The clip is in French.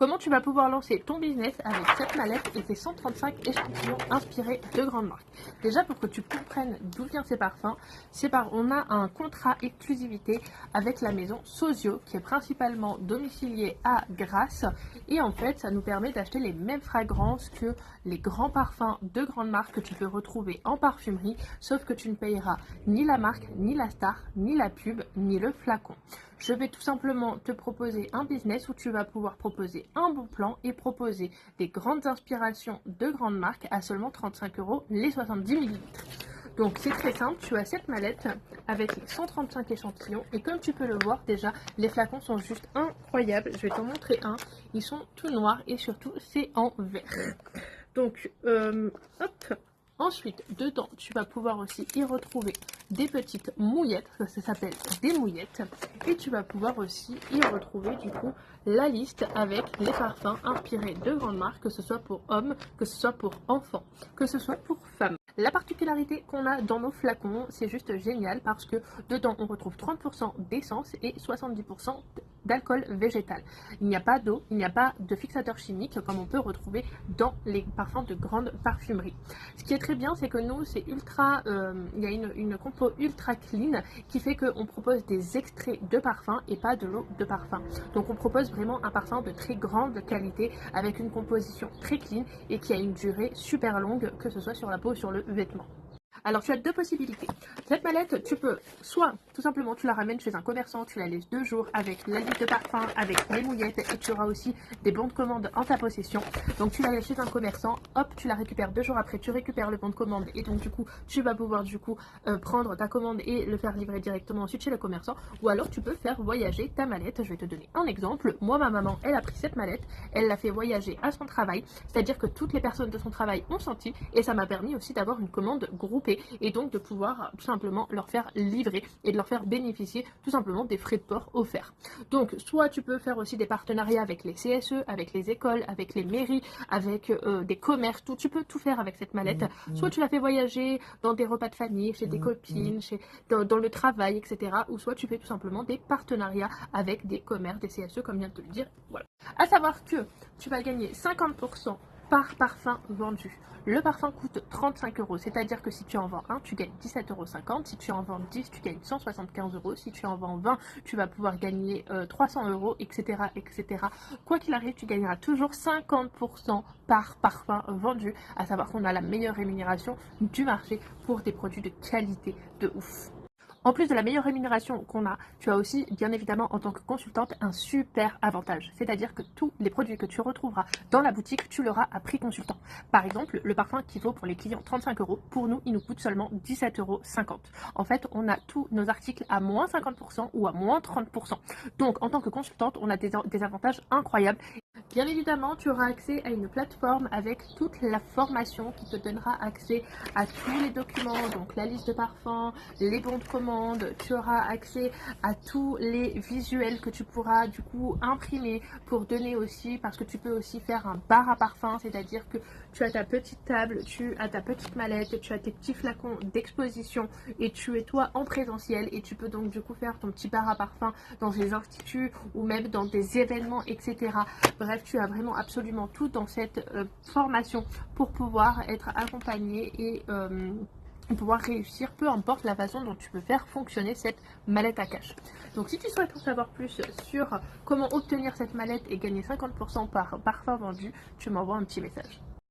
Comment tu vas pouvoir lancer ton business avec cette mallette et tes 135 échantillons inspirés de grandes marques? Déjà, pour que tu comprennes d'où viennent ces parfums, on a un contrat exclusivité avec la maison Sozio qui est principalement domiciliée à Grasse, et en fait ça nous permet d'acheter les mêmes fragrances que les grands parfums de grandes marques que tu peux retrouver en parfumerie, sauf que tu ne payeras ni la marque, ni la star, ni la pub, ni le flacon. Je vais tout simplement te proposer un business où tu vas pouvoir proposer un bon plan et proposer des grandes inspirations de grandes marques à seulement 35 € les 70 ml. Donc c'est très simple, tu as cette mallette avec les 135 échantillons et comme tu peux le voir déjà, les flacons sont juste incroyables. Je vais t'en montrer un, ils sont tout noirs et surtout c'est en verre. Donc hop. Ensuite, dedans, tu vas pouvoir aussi y retrouver des petites mouillettes, ça s'appelle des mouillettes. Et tu vas pouvoir aussi y retrouver du coup la liste avec les parfums inspirés de grandes marques, que ce soit pour hommes, que ce soit pour enfants, que ce soit pour femmes. La particularité qu'on a dans nos flacons, c'est juste génial parce que dedans on retrouve 30% d'essence et 70% d'alcool végétal. Il n'y a pas d'eau, il n'y a pas de fixateur chimique comme on peut retrouver dans les parfums de grande parfumerie. Ce qui est très bien, c'est que nous, c'est ultra, il y a une compo ultra clean qui fait qu'on propose des extraits de parfum et pas de l'eau de parfum. Donc on propose vraiment un parfum de très grande qualité avec une composition très clean et qui a une durée super longue, que ce soit sur la peau ou sur le vêtement. Alors tu as deux possibilités. Cette mallette, tu peux soit tout simplement tu la ramènes chez un commerçant, tu la laisses 2 jours avec la liste de parfum, avec les mouillettes et tu auras aussi des bons de commande en ta possession. Donc tu la laisses chez un commerçant, hop, tu la récupères 2 jours après, tu récupères le bon de commande et donc du coup tu vas pouvoir prendre ta commande et le faire livrer directement ensuite chez le commerçant. Ou alors tu peux faire voyager ta mallette. Je vais te donner un exemple. Moi, ma maman, elle a pris cette mallette, elle l'a fait voyager à son travail, c'est-à-dire que toutes les personnes de son travail ont senti et ça m'a permis aussi d'avoir une commande groupée et donc de pouvoir tout simplement leur faire livrer et de leur faire bénéficier tout simplement des frais de port offerts. Donc soit tu peux faire aussi des partenariats avec les CSE, avec les écoles, avec les mairies, avec des commerces, tu peux tout faire avec cette mallette. Soit tu la fais voyager dans des repas de famille, chez des copines, dans le travail, etc. Ou soit tu fais tout simplement des partenariats avec des commerces, des CSE comme je viens de te le dire. Voilà. À savoir que tu vas gagner 50% par parfum vendu. Le parfum coûte 35 €, c'est-à-dire que si tu en vends un, tu gagnes 17,50 €. Si tu en vends 10, tu gagnes 175 €. Si tu en vends 20, tu vas pouvoir gagner 300 €, etc., etc. Quoi qu'il arrive, tu gagneras toujours 50% par parfum vendu, à savoir qu'on a la meilleure rémunération du marché pour des produits de qualité de ouf. En plus de la meilleure rémunération qu'on a, tu as aussi, bien évidemment, en tant que consultante, un super avantage. C'est-à-dire que tous les produits que tu retrouveras dans la boutique, tu l'auras à prix consultant. Par exemple, le parfum qui vaut pour les clients 35 €, pour nous, il nous coûte seulement 17,50 €. En fait, on a tous nos articles à moins 50% ou à moins 30%. Donc, en tant que consultante, on a des avantages incroyables. Bien évidemment, tu auras accès à une plateforme avec toute la formation qui te donnera accès à tous les documents, donc la liste de parfums, les bons de commande, tu auras accès à tous les visuels que tu pourras du coup imprimer pour donner aussi, parce que tu peux aussi faire un bar à parfum, c'est-à-dire que tu as ta petite table, tu as ta petite mallette, tu as tes petits flacons d'exposition et tu es toi en présentiel et tu peux donc du coup faire ton petit bar à parfum dans des instituts ou même dans des événements, etc. Bref, tu as vraiment absolument tout dans cette formation pour pouvoir être accompagné et pouvoir réussir, peu importe la façon dont tu peux faire fonctionner cette mallette à cash. Donc si tu souhaites en savoir plus sur comment obtenir cette mallette et gagner 50% par parfum vendu, tu m'envoies un petit message.